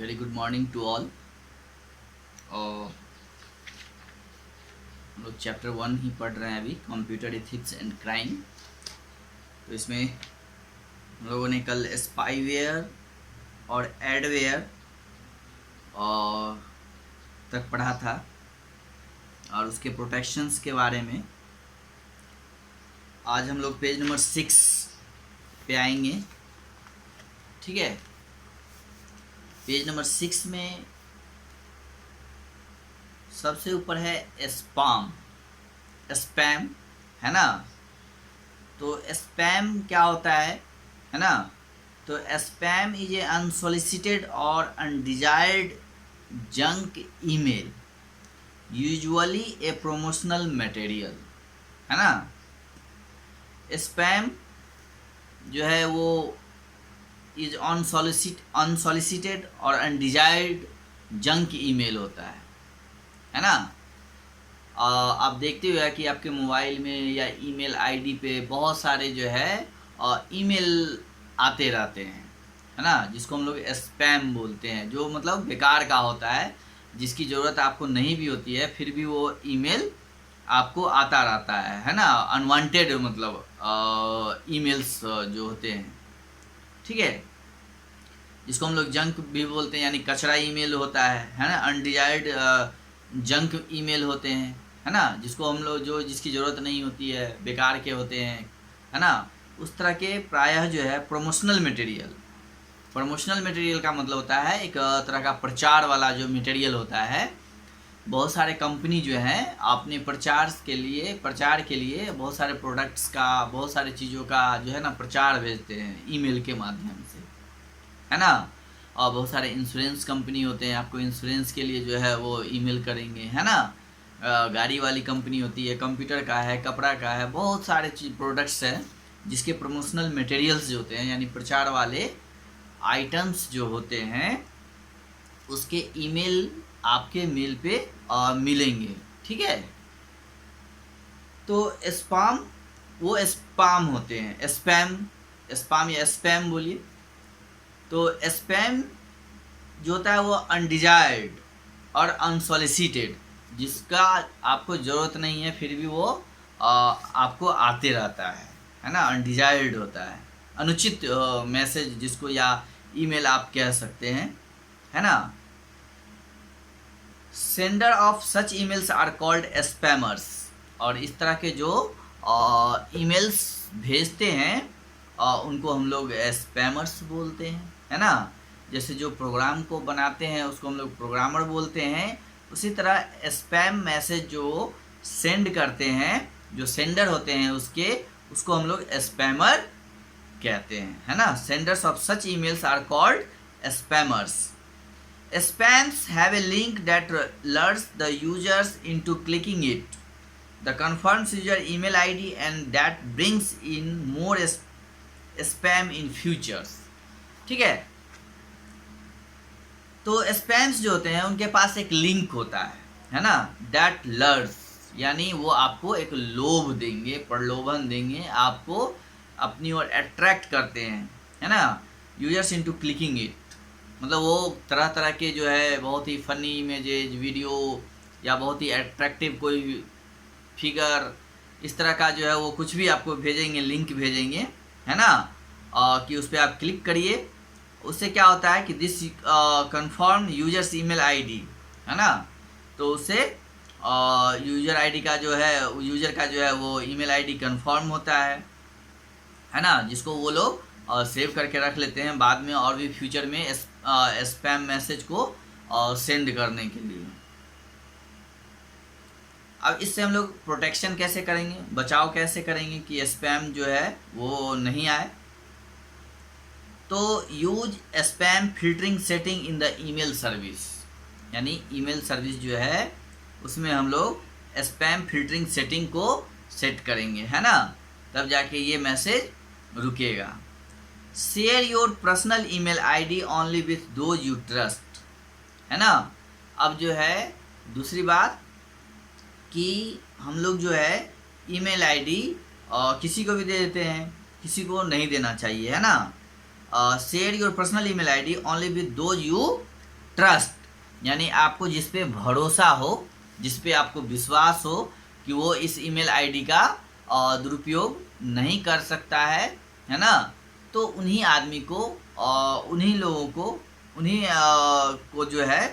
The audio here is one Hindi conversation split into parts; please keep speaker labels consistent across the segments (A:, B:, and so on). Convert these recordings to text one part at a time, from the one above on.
A: Very good morning to all. और हम लोग चैप्टर 1 ही पढ़ रहे हैं अभी, कंप्यूटर एथिक्स एंड क्राइम। तो इसमें हम लोगों ने कल स्पाईवेयर और एडवेयर और तक पढ़ा था और उसके प्रोटेक्शंस के बारे में। आज हम लोग पेज नंबर 6 पे आएंगे। ठीक है, पेज नंबर 6 में सबसे ऊपर है स्पैम, है ना। तो स्पैम क्या होता है ना। तो स्पैम इज ए अनसोलिसिटेड और अनडिजायर्ड जंक ईमेल, यूजुअली ए प्रमोशनल मटेरियल, है ना। स्पैम जो है वो इज अनसोलिसिटेड और अनडिजायर्ड जंक ईमेल होता है ना। आप देखते हुए कि आपके मोबाइल में या ईमेल आईडी पे बहुत सारे जो है ईमेल आते रहते हैं, है ना, जिसको हम लोग स्पैम बोलते हैं, जो मतलब बेकार का होता है, जिसकी ज़रूरत आपको नहीं भी होती है, फिर भी वो ईमेल आपको आता रहता है ना। अनवांटेड मतलब ईमेल्स जो होते हैं, ठीक है, जिसको हम लोग जंक भी बोलते हैं, यानी कचरा ईमेल होता है ना। अनडिजायर्ड जंक ईमेल होते हैं, है ना, जिसको हम लोग जो जिसकी ज़रूरत नहीं होती है, बेकार के होते हैं, है ना। उस तरह के प्रायः जो है प्रमोशनल मटेरियल का मतलब होता है एक तरह का प्रचार वाला जो मटेरियल होता है। बहुत सारे कंपनी जो है अपने प्रचार के लिए बहुत सारे प्रोडक्ट्स का, बहुत सारी चीज़ों का जो है ना प्रचार भेजते हैं ईमेल के माध्यम से, है ना। और बहुत सारे इंश्योरेंस कंपनी होते हैं, आपको इंश्योरेंस के लिए जो है वो ईमेल करेंगे, है ना। गाड़ी वाली कंपनी होती है, कंप्यूटर का है, कपड़ा का है, बहुत सारे प्रोडक्ट्स हैं जिसके प्रमोशनल मटेरियल्स जो होते हैं, यानी प्रचार वाले आइटम्स जो होते हैं, उसके ईमेल आपके मेल पे मिलेंगे। ठीक है, तो स्पाम होते हैं, स्पाम या स्पैम बोलिए। तो स्पैम जो होता है वो अनडिजायर्ड और अनसोलिसिटेड, जिसका आपको ज़रूरत नहीं है फिर भी वो आपको आते रहता है ना। अनडिजायर्ड होता है, अनुचित मैसेज जिसको या ईमेल आप कह सकते हैं, है ना। Sender of such emails are called spammers. और इस तरह के जो ईमेल्स भेजते हैं उनको हम लोग स्पैमर्स बोलते हैं, है ना। जैसे जो प्रोग्राम को बनाते हैं उसको हम लोग प्रोग्रामर बोलते हैं, उसी तरह स्पैम मैसेज जो सेंड करते हैं, जो सेंडर होते हैं उसको हम लोग स्पैमर कहते हैं, है ना। Senders of such emails are called spammers. Spams have a link that lures the users into clicking it. The confirms user email ID and that brings in more spam in futures. ठीक है, तो स्पैम्स जो होते हैं उनके पास एक लिंक होता है ना। दैट लर्स, यानी वो आपको एक लोभ देंगे, प्रलोभन देंगे, आपको अपनी ओर अट्रैक्ट करते हैं, है ना। यूजर्स इनटू क्लिकिंग इट, मतलब वो तरह तरह के जो है बहुत ही फनी इमेजेज, वीडियो या बहुत ही अट्रैक्टिव कोई फिगर, इस तरह का जो है वो कुछ भी आपको भेजेंगे, लिंक भेजेंगे, है ना। कि उस पर आप क्लिक करिए। उससे क्या होता है कि this confirm users email ID, है ना। तो उससे यूजर आईडी का जो है, यूजर का जो है वो ईमेल आईडी कन्फर्म होता है ना, जिसको वो लोग सेव करके रख लेते हैं बाद में और भी फ्यूचर में स्पैम मैसेज को सेंड करने के लिए। अब इससे हम लोग प्रोटेक्शन कैसे करेंगे, बचाव कैसे करेंगे कि स्पैम जो है वो नहीं आए। तो use spam filtering setting in the email service, यानी ईमेल सर्विस जो है उसमें हम लोग स्पैम फिल्टरिंग सेटिंग को सेट करेंगे, है ना, तब जाके ये मैसेज रुकेगा। Share your personal email ID only with those you trust, है ना। अब जो है दूसरी बात कि हम लोग जो है ईमेल आईडी किसी को भी दे देते हैं, किसी को नहीं देना चाहिए, है ना। Share your personal email ID only with those you trust यानी आपको जिस पे भरोसा हो, जिस पे आपको विश्वास हो कि वो इस ईमेल आईडी का दुरुपयोग नहीं कर सकता है ना, तो उन्हीं आदमी को, उन्हीं लोगों को, उन्हीं को जो है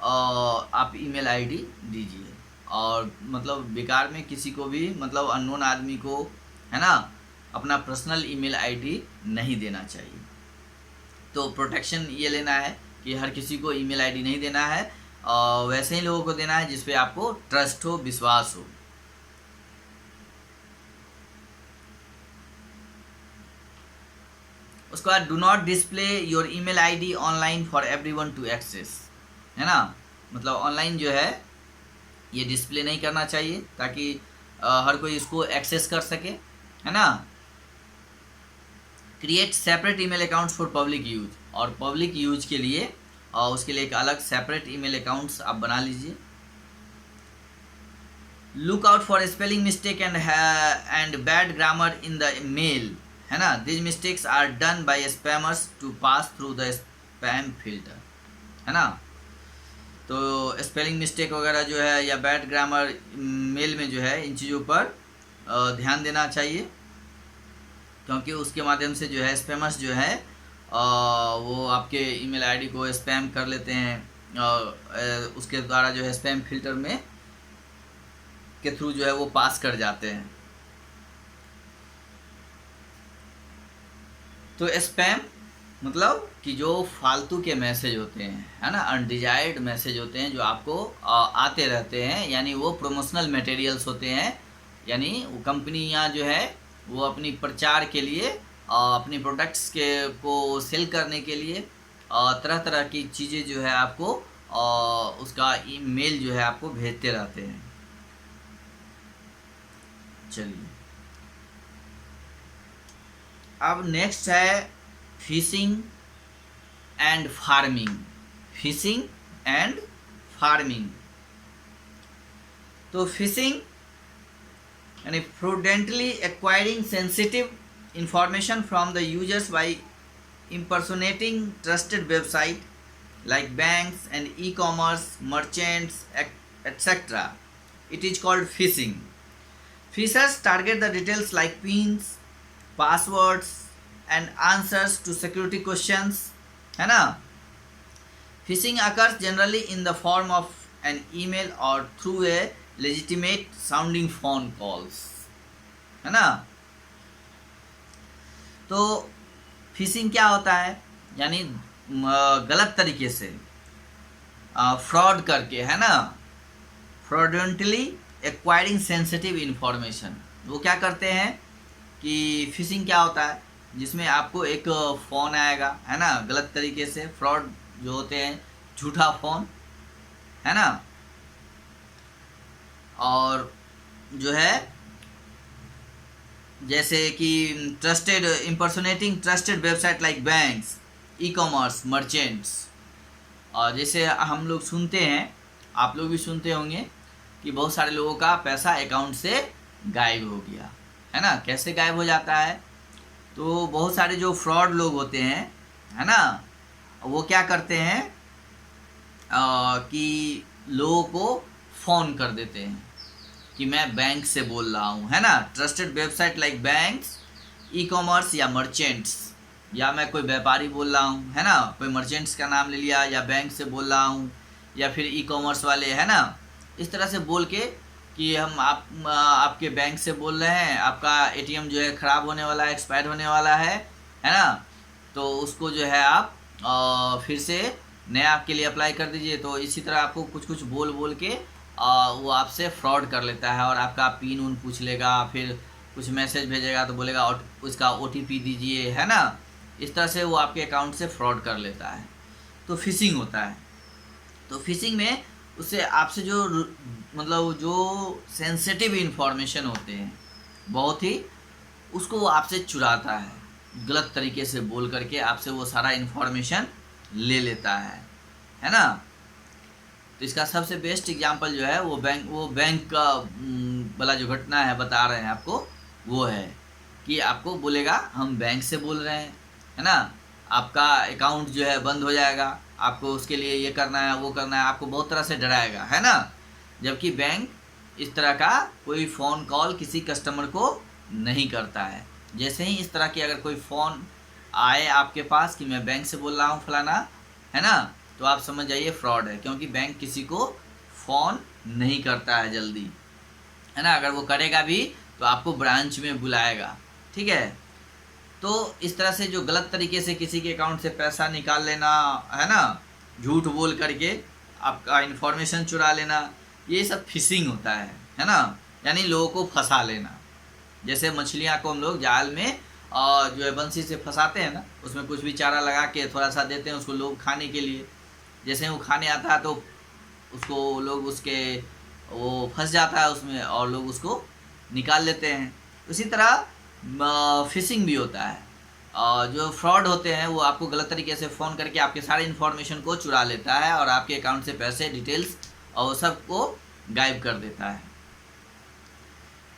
A: आप ईमेल आईडी दीजिए। और मतलब बेकार में किसी को भी, मतलब अननोन आदमी को, है ना, अपना पर्सनल ईमेल आईडी नहीं देना चाहिए। तो प्रोटेक्शन ये लेना है कि हर किसी को ईमेल आईडी नहीं देना है, वैसे ही लोगों को देना है जिस पे आपको ट्रस्ट हो, विश्वास हो। उसके बाद do not display your email ID online for everyone to access, है ना, मतलब ऑनलाइन जो है ये डिस्प्ले नहीं करना चाहिए ताकि हर कोई इसको एक्सेस कर सके, है ना। Create separate email accounts for public use, और पब्लिक यूज के लिए उसके लिए एक अलग सेपरेट ईमेल अकाउंट्स आप बना लीजिए। Look out for spelling mistake and bad grammar in the mail, है ना। This mistakes are done by spammers to pass through the spam filter, है ना। तो स्पेलिंग मिस्टेक वगैरह जो है या बैड ग्रामर मेल में जो है, इन चीज़ों पर ध्यान देना चाहिए, क्योंकि उसके माध्यम से जो है स्पैमर्स जो है वो आपके ईमेल आईडी को स्पैम कर लेते हैं, और उसके द्वारा जो है स्पैम फिल्टर में के थ्रू जो है वो पास कर जाते हैं। तो स्पैम मतलब कि जो फालतू के मैसेज होते हैं, है ना, अनडिजायर्ड मैसेज होते हैं जो आपको आते रहते हैं, यानी वो प्रमोशनल मटेरियल्स होते हैं, यानी वो कंपनियां जो है वो अपनी प्रचार के लिए, अपनी प्रोडक्ट्स के को सेल करने के लिए तरह तरह की चीज़ें जो है आपको उसका ईमेल जो है आपको भेजते रहते हैं। चलिए, अब नेक्स्ट है fishing and farming. Fishing and farming, तो फिशिंग यानी fraudulently acquiring sensitive information from the users by impersonating trusted website like banks and e-commerce merchants etc. It is called phishing. Phishers target the details like pins, passwords and answers to security questions, है ना। Phishing occurs generally in the form of an email or through a legitimate sounding phone calls, है ना। तो फिशिंग क्या होता है, यानी गलत तरीके से फ्रॉड करके, है ना, फ्रॉडुलेंटली एक्वायरिंग सेंसिटिव इंफॉर्मेशन। वो क्या करते हैं कि फिशिंग क्या होता है, जिसमें आपको एक फ़ोन आएगा, है ना, गलत तरीके से, फ्रॉड जो होते हैं, झूठा फ़ोन, है ना, और जो है जैसे कि trusted impersonating trusted website like banks, e commerce, merchants. और जैसे हम लोग सुनते हैं, आप लोग भी सुनते होंगे कि बहुत सारे लोगों का पैसा अकाउंट से गायब हो गया, है ना। कैसे गायब हो जाता है, तो बहुत सारे जो फ्रॉड लोग होते हैं, है ना, वो क्या करते हैं कि लोगों को फ़ोन कर देते हैं कि मैं बैंक से बोल रहा हूँ, है ना। Trusted website like banks, e commerce या मर्चेंट्स, या मैं कोई व्यापारी बोल रहा हूँ, है ना, कोई मर्चेंट्स का नाम ले लिया, या बैंक से बोल रहा हूँ, या फिर ई कॉमर्स वाले, है ना, इस तरह से बोल के कि हम आपके बैंक से बोल रहे हैं, आपका एटीएम जो है ख़राब होने वाला है, एक्सपायर होने वाला है ना, तो उसको जो है आप फिर से नया आपके लिए अप्लाई कर दीजिए। तो इसी तरह आपको कुछ कुछ बोल बोल के वो आपसे फ्रॉड कर लेता है, और आपका पिन उन पूछ लेगा, फिर कुछ मैसेज भेजेगा तो बोलेगा उसका OTP दीजिए, है ना। इस तरह से वो आपके अकाउंट से फ्रॉड कर लेता है, तो फिशिंग होता है। तो फिशिंग में उससे आपसे जो मतलब जो सेंसिटिव इन्फॉर्मेशन होते हैं बहुत ही, उसको वो आपसे चुराता है, गलत तरीके से बोल करके आपसे वो सारा इन्फॉर्मेशन ले लेता है ना। तो इसका सबसे बेस्ट एग्जांपल जो है वो बैंक का वाला जो घटना है बता रहे हैं आपको, वो है कि आपको बोलेगा हम बैंक से बोल रहे हैं, है ना, आपका अकाउंट जो है बंद हो जाएगा, आपको उसके लिए ये करना है वो करना है, आपको बहुत तरह से डराएगा, है ना। जबकि बैंक इस तरह का कोई फ़ोन कॉल किसी कस्टमर को नहीं करता है। जैसे ही इस तरह की अगर कोई फ़ोन आए आपके पास कि मैं बैंक से बोल रहा हूँ फलाना, है ना, तो आप समझ जाइए फ्रॉड है, क्योंकि बैंक किसी को फ़ोन नहीं करता है जल्दी, है ना। अगर वो करेगा भी तो आपको ब्रांच में बुलाएगा, ठीक है। तो इस तरह से जो गलत तरीके से किसी के अकाउंट से पैसा निकाल लेना, है ना, झूठ बोल करके आपका इन्फॉर्मेशन चुरा लेना, ये सब फिशिंग होता है ना, यानी लोगों को फंसा लेना। जैसे मछलियाँ को हम लोग जाल में जो है बंसी से फंसाते हैं ना, उसमें कुछ भी चारा लगा के थोड़ा सा देते हैं उसको लोग खाने के लिए। जैसे वो खाने आता है तो उसको लोग उसके वो फंस जाता है उसमें और लोग उसको निकाल लेते हैं। उसी तरह फिशिंग भी होता है, जो फ्रॉड होते हैं वो आपको गलत तरीके से फ़ोन करके आपके सारे इन्फॉर्मेशन को चुरा लेता है और आपके अकाउंट से पैसे डिटेल्स और सब को गायब कर देता है।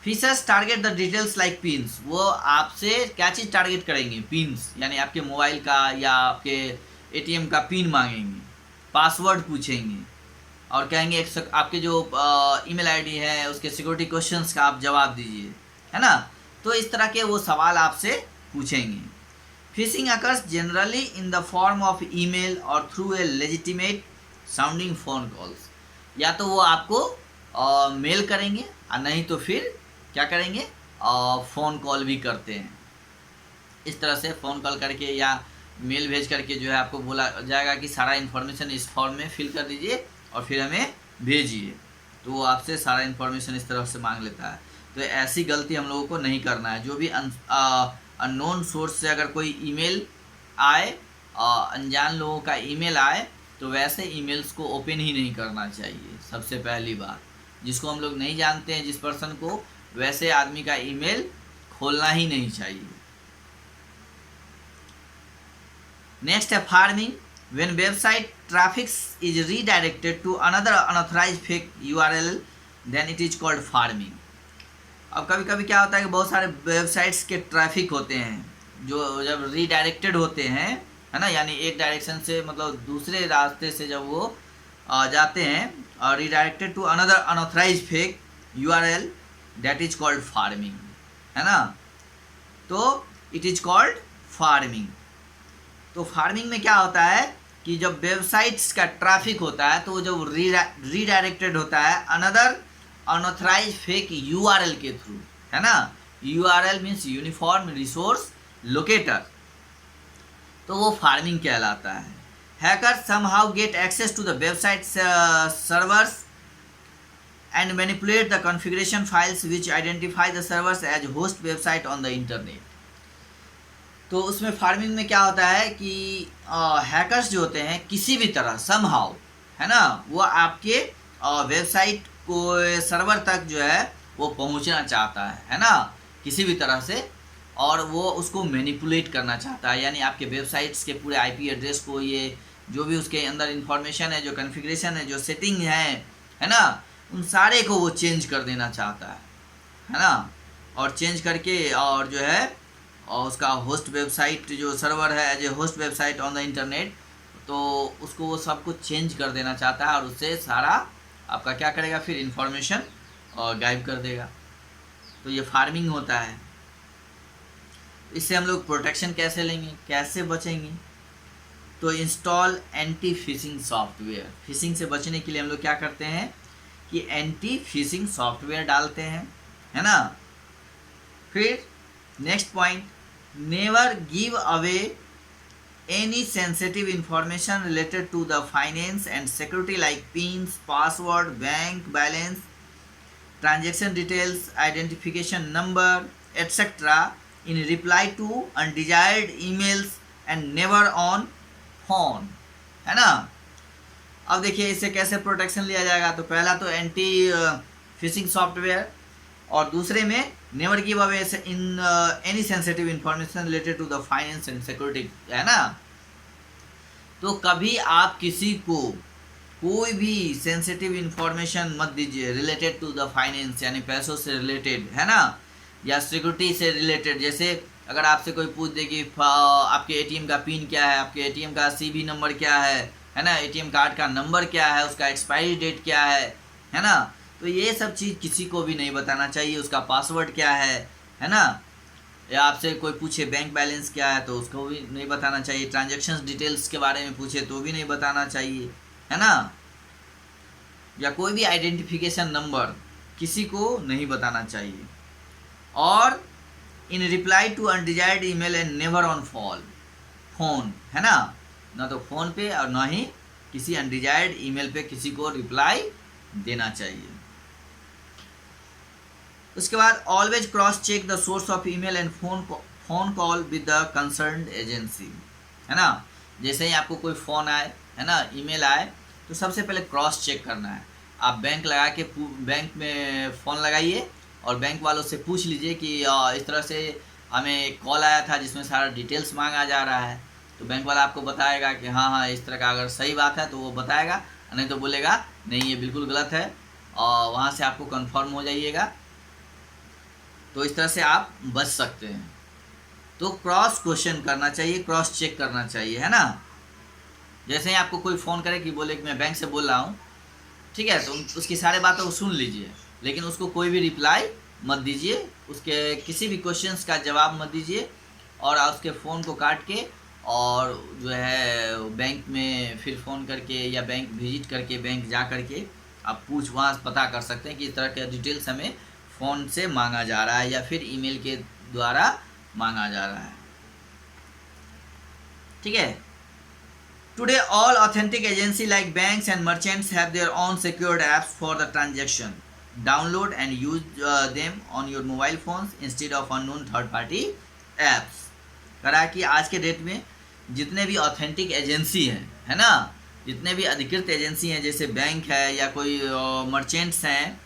A: Phishers target the details like pins, वो आपसे क्या चीज़ टारगेट करेंगे, पिन्स, यानी आपके मोबाइल का या आपके एटीएम का पिन मांगेंगे, पासवर्ड पूछेंगे और कहेंगे आपके जो ईमेल आईडी है उसके सिक्योरिटी क्वेश्चंस का आप जवाब दीजिए, है ना। तो इस तरह के वो सवाल आपसे पूछेंगे। Phishing occurs generally in the form of email और through a legitimate sounding phone calls, या तो वो आपको मेल करेंगे और नहीं तो फिर क्या करेंगे, फ़ोन कॉल भी करते हैं। इस तरह से फ़ोन कॉल करके या मेल भेज करके जो है आपको बोला जाएगा कि सारा इन्फॉर्मेशन इस फॉर्म में फिल कर दीजिए और फिर हमें भेजिए, तो वो आपसे सारा इन्फॉर्मेशन इस तरह से मांग लेता है। तो ऐसी गलती हम लोगों को नहीं करना है। जो भी अननोन सोर्स से अगर कोई ईमेल आए, अनजान लोगों का ईमेल आए, तो वैसे ईमेल्स को ओपन ही नहीं करना चाहिए। सबसे पहली बात, जिसको हम लोग नहीं जानते हैं जिस पर्सन को, वैसे आदमी का ईमेल खोलना ही नहीं चाहिए। नेक्स्ट है farming. When website traffic is redirected to another unauthorized fake URL, then it is called farming. अब कभी कभी क्या होता है कि बहुत सारे वेबसाइट्स के ट्रैफिक होते हैं जो जब रीडायरेक्टेड होते हैं, है ना, यानी एक डायरेक्शन से मतलब दूसरे रास्ते से जब वो जाते हैं और redirected to another unauthorised fake URL, that is called pharming, है ना। तो इट इज कॉल्ड फार्मिंग। तो फार्मिंग में क्या होता है कि जब वेबसाइट्स का ट्रैफिक होता है तो जब रीडायरेक्टेड होता है अनदर अनऑथराइज्ड फेक URL के थ्रू, है ना। URL means uniform resource locator, तो वो फार्मिंग कहलाता है। Hacker somehow get access to the website servers and manipulate the configuration files which identify the servers as host website on the internet. तो उसमें फार्मिंग में क्या होता है कि हैकर्स जो होते हैं किसी भी तरह समहाउ, है ना, वो आपके वेबसाइट को सर्वर तक जो है वो पहुंचना चाहता है ना, किसी भी तरह से, और वो उसको मैनिपुलेट करना चाहता है, यानी आपके वेबसाइट्स के पूरे IP एड्रेस को, ये जो भी उसके अंदर इंफॉर्मेशन है, जो कॉन्फ़िगरेशन है, जो सेटिंग है ना, उन सारे को वो चेंज कर देना चाहता है ना। और चेंज करके और जो है और उसका होस्ट वेबसाइट जो सर्वर है as a host website on the internet, तो उसको वो सब कुछ चेंज कर देना चाहता है और उससे सारा आपका क्या करेगा, फिर इंफॉर्मेशन और गायब कर देगा। तो ये फार्मिंग होता है। इससे हम लोग प्रोटेक्शन कैसे लेंगे, कैसे बचेंगे, तो install anti fishing software. Fishing से बचने के लिए हम लोग क्या करते हैं कि एंटी फिशिंग सॉफ्टवेयर डालते हैं, है ना। फिर next point, never give away any sensitive information related to the finance and security like pins, password, bank balance, transaction details, identification number etcetera in reply to undesired emails and never on phone, है ना। अब देखिए इससे कैसे प्रोटेक्शन लिया जाएगा। तो पहला तो एंटी फिशिंग सॉफ्टवेयर, और दूसरे में never give away in any sensitive information related to the finance and security, है ना। तो कभी आप किसी को कोई भी सेंसिटिव इंफॉर्मेशन मत दीजिए रिलेटेड टू द फाइनेंस, यानी पैसों से रिलेटेड, है ना, या सिक्योरिटी से रिलेटेड। जैसे अगर आपसे कोई पूछ दे कि आपके एटीएम का पिन क्या है, आपके एटीएम का सीवी नंबर क्या है ना, एटीएम कार्ड का नंबर क्या है, उसका एक्सपायरी डेट क्या है ना, तो ये सब चीज़ किसी को भी नहीं बताना चाहिए। उसका पासवर्ड क्या है ना, या आपसे कोई पूछे बैंक बैलेंस क्या है तो उसको भी नहीं बताना चाहिए। ट्रांजैक्शंस डिटेल्स के बारे में पूछे तो भी नहीं बताना चाहिए, है ना, या कोई भी आइडेंटिफिकेशन नंबर किसी को नहीं बताना चाहिए। और in reply to undesired email and never on phone, है ना तो फ़ोन पे और ना ही किसी अनडिजायर्ड ईमेल पे किसी को रिप्लाई देना चाहिए। उसके बाद always cross check the source of email and phone call with the concerned agency, है ना। जैसे ही आपको कोई फ़ोन आए, है ना, ईमेल आए, तो सबसे पहले क्रॉस चेक करना है। आप बैंक लगा के बैंक में फ़ोन लगाइए और बैंक वालों से पूछ लीजिए कि इस तरह से हमें एक कॉल आया था जिसमें सारा डिटेल्स मांगा जा रहा है। तो बैंक वाला आपको बताएगा कि हाँ हाँ इस तरह का, अगर सही बात है तो वो बताएगा, नहीं तो बोलेगा नहीं ये बिल्कुल गलत है, और वहाँ से आपको कंफर्म हो जाइएगा। तो इस तरह से आप बच सकते हैं। तो क्रॉस क्वेश्चन करना चाहिए, क्रॉस चेक करना चाहिए, है ना। जैसे ही आपको कोई फ़ोन करे कि बोले कि मैं बैंक से बोल रहा हूँ, ठीक है, तो उसकी सारे बातों को सुन लीजिए, लेकिन उसको कोई भी रिप्लाई मत दीजिए, उसके किसी भी क्वेश्चंस का जवाब मत दीजिए, और उसके फ़ोन को काट के और जो है बैंक में फिर फ़ोन करके या बैंक विजिट करके, बैंक जा करके आप वहाँ पता कर सकते हैं कि इस तरह के डिटेल्स हमें फ़ोन से मांगा जा रहा है या फिर ईमेल के द्वारा मांगा जा रहा है, ठीक है। Today, all authentic agency like banks and merchants have their own secured apps for the transaction. Download and use them on your mobile phones instead of unknown third-party apps. करा कि आज के डेट में जितने भी ऑथेंटिक एजेंसी हैं, है ना, जितने भी अधिकृत एजेंसी हैं जैसे बैंक है या कोई मर्चेंट्स हैं,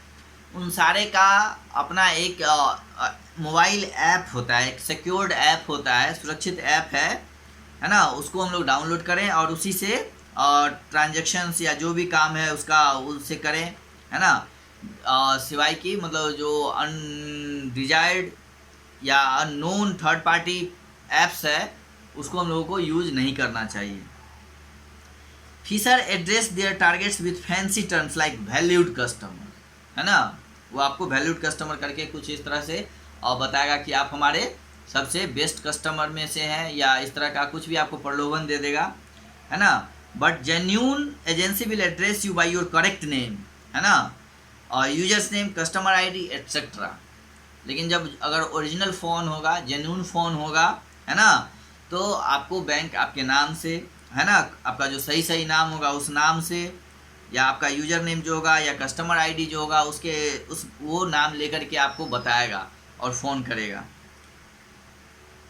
A: उन सारे का अपना एक मोबाइल ऐप होता है, एक सिक्योर्ड ऐप होता है, सुरक्षित ऐप है ना। उसको हम लोग डाउनलोड करें और उसी से ट्रांजैक्शंस या जो भी काम है उसका उससे करें, है ना। सिवाय कि मतलब जो अनडिजायर्ड या अननोन थर्ड पार्टी ऐप्स है उसको हम लोगों को यूज नहीं करना चाहिए। Phisher address their targets with fancy terms like valued customer, है ना। वो आपको वैल्यूड कस्टमर करके कुछ इस तरह से बताएगा कि आप हमारे सबसे बेस्ट कस्टमर में से हैं, या इस तरह का कुछ भी आपको प्रलोभन दे देगा, है ना। But genuine agency will address you by your correct name, है ना, और users name, customer ID etcetera. लेकिन जब अगर ओरिजिनल फ़ोन होगा, जेन्यून फ़ोन होगा, है ना, तो आपको बैंक आपके नाम से, है ना, आपका जो सही नाम होगा उस नाम से, या आपका यूजर नेम जो होगा या कस्टमर आईडी जो होगा वो नाम लेकर के आपको बताएगा और फ़ोन करेगा।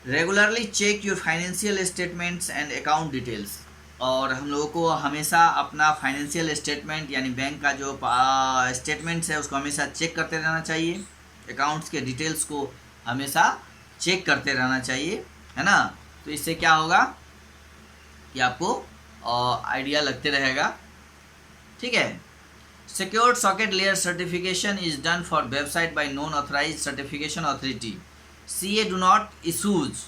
A: Regularly check your financial statements and account details, और हम लोगों को हमेशा अपना फाइनेंशियल स्टेटमेंट यानी बैंक का जो स्टेटमेंट्स है उसको हमेशा चेक करते रहना चाहिए, अकाउंट्स के डिटेल्स को हमेशा चेक करते रहना चाहिए, है ना। तो इससे क्या होगा कि आपको आइडिया लगते रहेगा, ठीक है। Secured socket layer certification is done for website bye non authorised certification authority. CA do not issues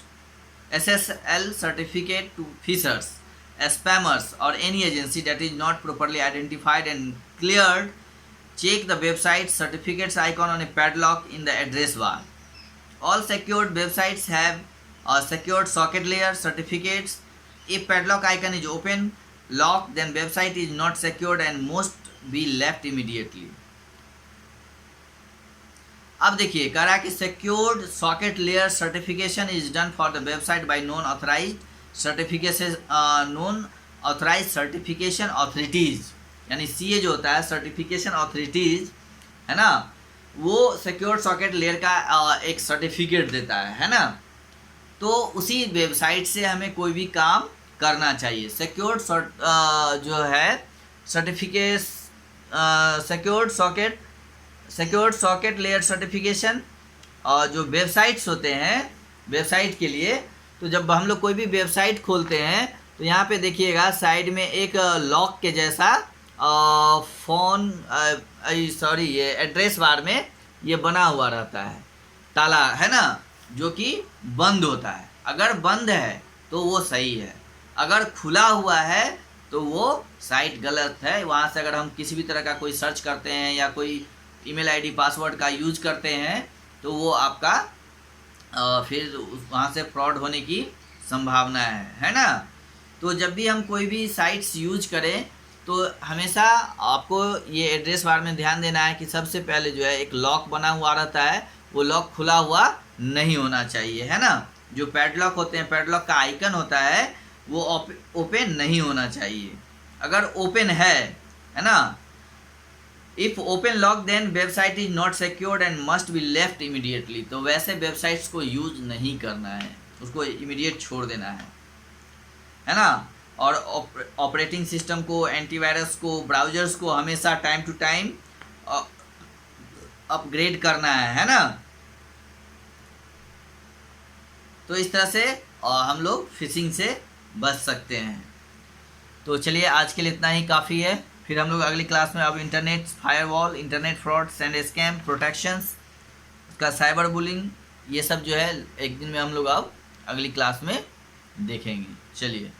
A: SSL certificate to fishers, spammers or any agency that is not properly identified and cleared. Check the website certificates icon on a padlock in the address bar. All secured websites have a secured socket layer certificates. If padlock icon is open, locked, then website is not secured and must be left immediately. अब देखिए कह रहा है कि secured socket layer certification is done for the website bye non authorised certification authorities, यानी CA जो होता है सर्टिफिकेशन अथॉरिटीज़, है ना, वो सिक्योर्ड सॉकेट लेयर का एक सर्टिफिकेट देता है ना। तो उसी वेबसाइट से हमें कोई भी काम करना चाहिए। सिक्योर्ड जो है सिक्योर्ड सॉकेट लेयर सर्टिफिकेशन और जो वेबसाइट्स होते हैं वेबसाइट के लिए, तो जब हम लोग कोई भी वेबसाइट खोलते हैं तो यहाँ पे देखिएगा साइड में एक लॉक के जैसा ये एड्रेस बार में ये बना हुआ रहता है, ताला, है ना। जो कि बंद होता है। अगर बंद है तो वो सही है, अगर खुला हुआ है तो वो साइट गलत है। वहाँ से अगर हम किसी भी तरह का कोई सर्च करते हैं या कोई ईमेल आईडी पासवर्ड का यूज करते हैं तो वो आपका फिर वहाँ से फ्रॉड होने की संभावना है ना। तो जब भी हम कोई भी साइट्स यूज करें तो हमेशा आपको ये एड्रेस बार में ध्यान देना है कि सबसे पहले जो है एक लॉक बना हुआ रहता है, वो लॉक खुला हुआ नहीं होना चाहिए, है ना। जो पैडलॉक होते हैं, पैडलॉक का आइकन होता है, वो ओपन नहीं होना चाहिए। अगर ओपन है ना, if open lock then website is not secured and must be left immediately. तो वैसे वेबसाइट्स को यूज नहीं करना है, उसको इमीडिएट छोड़ देना है ना। और ऑपरेटिंग सिस्टम को, एंटीवायरस को, ब्राउजर्स को हमेशा टाइम टू टाइम अपग्रेड करना है ना। तो इस तरह से हम लोग फिशिंग से बच सकते हैं। तो चलिए आज के लिए इतना ही काफ़ी है। फिर हम लोग अगली क्लास में अब internet firewall, internet frauds and scam protections, उसका साइबर बुलिंग, ये सब जो है एक दिन में हम लोग अब अगली क्लास में देखेंगे। चलिए।